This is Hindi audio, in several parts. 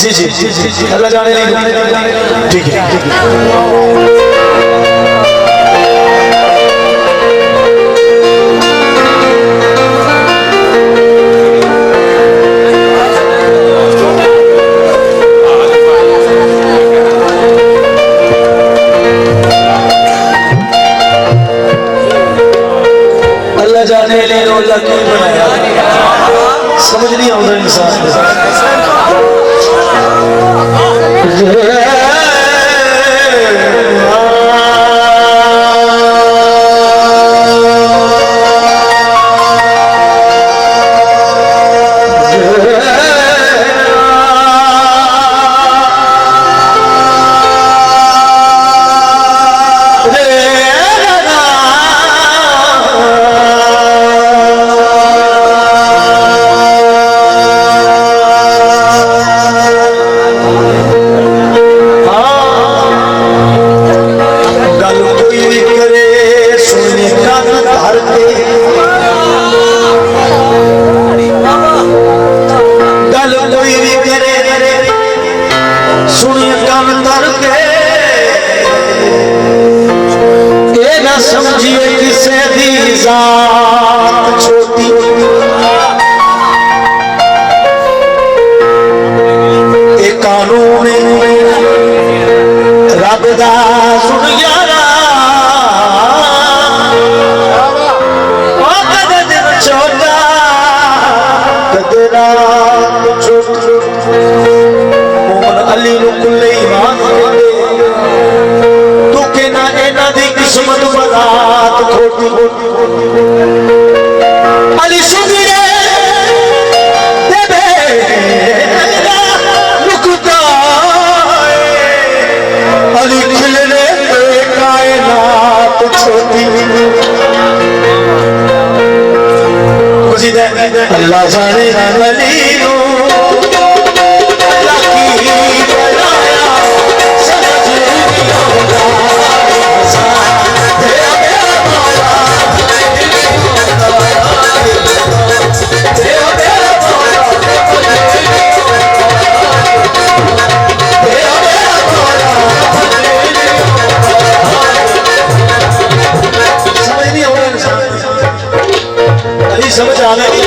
जी जी जी जी जी अल्लाह जाने नहीं ठीक है ठीक है। अल्लाह जाने ले अल्लाह क्यों बनाया समझ नहीं आता इंसान। समझिए किसे दी जात छोटी एक कानून रब दा सुन यारा कदे दिन छोटा कदे रात छोटी मोहन अली नूं कुल्ले ईमान तू के ना एना दी किस्मत बरात खोटी अली सुनिए देवे रुकता अली खिलने पे कायनात छोटी खुशी दे अल्लाह जाने अली समझ आ गई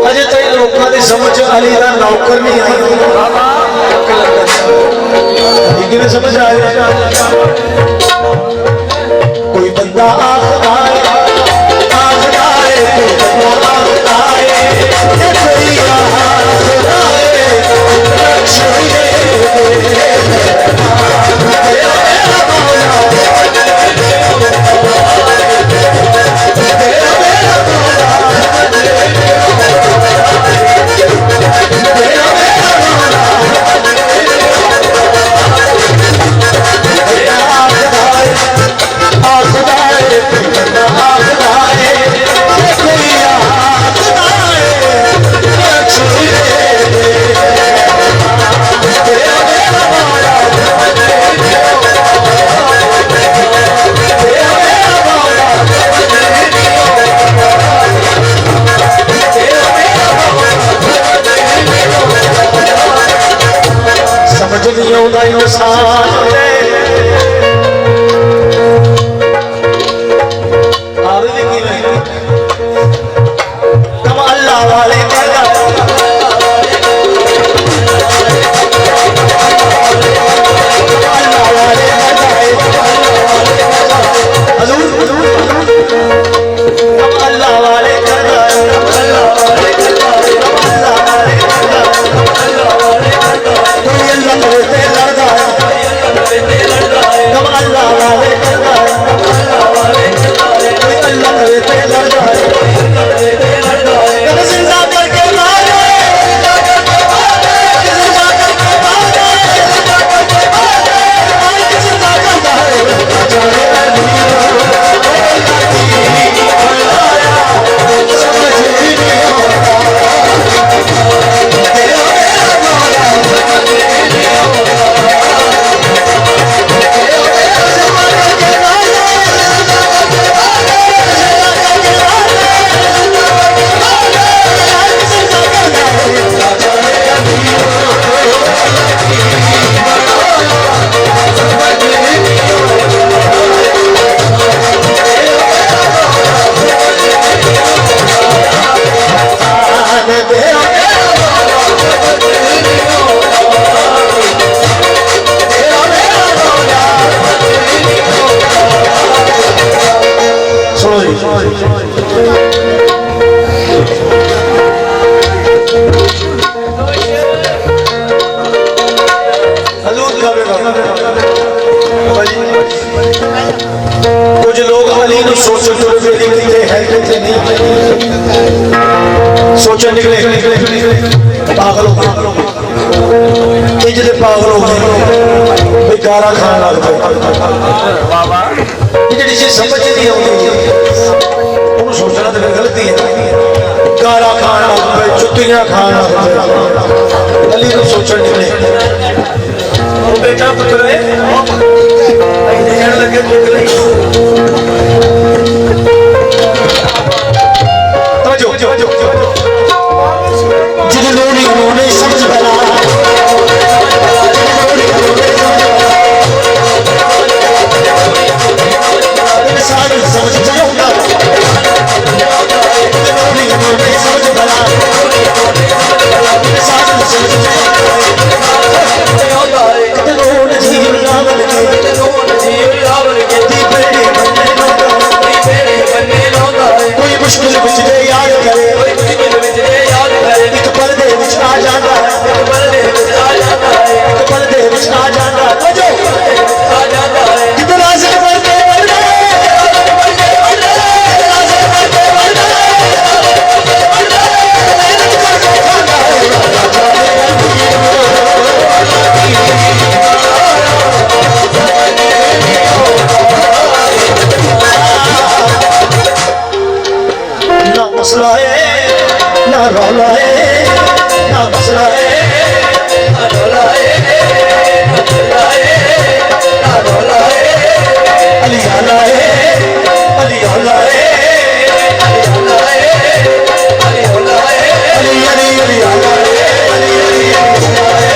अजे कई लोगों की समझ अली का नौकर नहीं आई समझ आ गया कोई बंदा आखदा है कुछ लोग अली ने सोच सोचने निकले पागल हो गए पागल हो गए गारा खान लग पे जी समझ नहीं आती सोचना तो गलती है गारा खान लग पे जुत्तियां खान लग पे अली ने सोचने निकले बेटा पुत्र लगे जिन्होंने समझ बना सारी समझ जाऊंगा जिन्होंने समझ बना सारी समझ कोई मुश्किल बिचड़े याद करे एक पल दे विच आ जाता है एक पल दे विच आ जाता है कितना से बढ़ते ना मसला है ना रौला है ना मसला है ना रौला है ना रौला है अली आला है अली आला है अली आला है अली आला है अली अली अली आला है अली अली आला है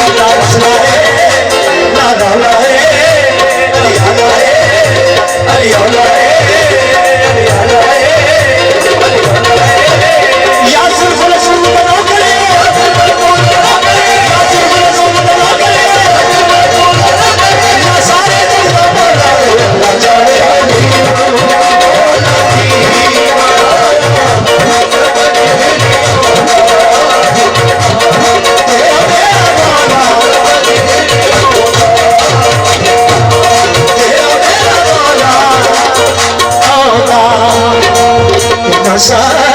ना मसला है ना रौला है अली आला है अली आला है अली आला है अली आला है या सिर्फ रसूल बनो करे या सिर्फ रसूल बनो करे या सारे दुनिया बोला अल्लाह जाने सारा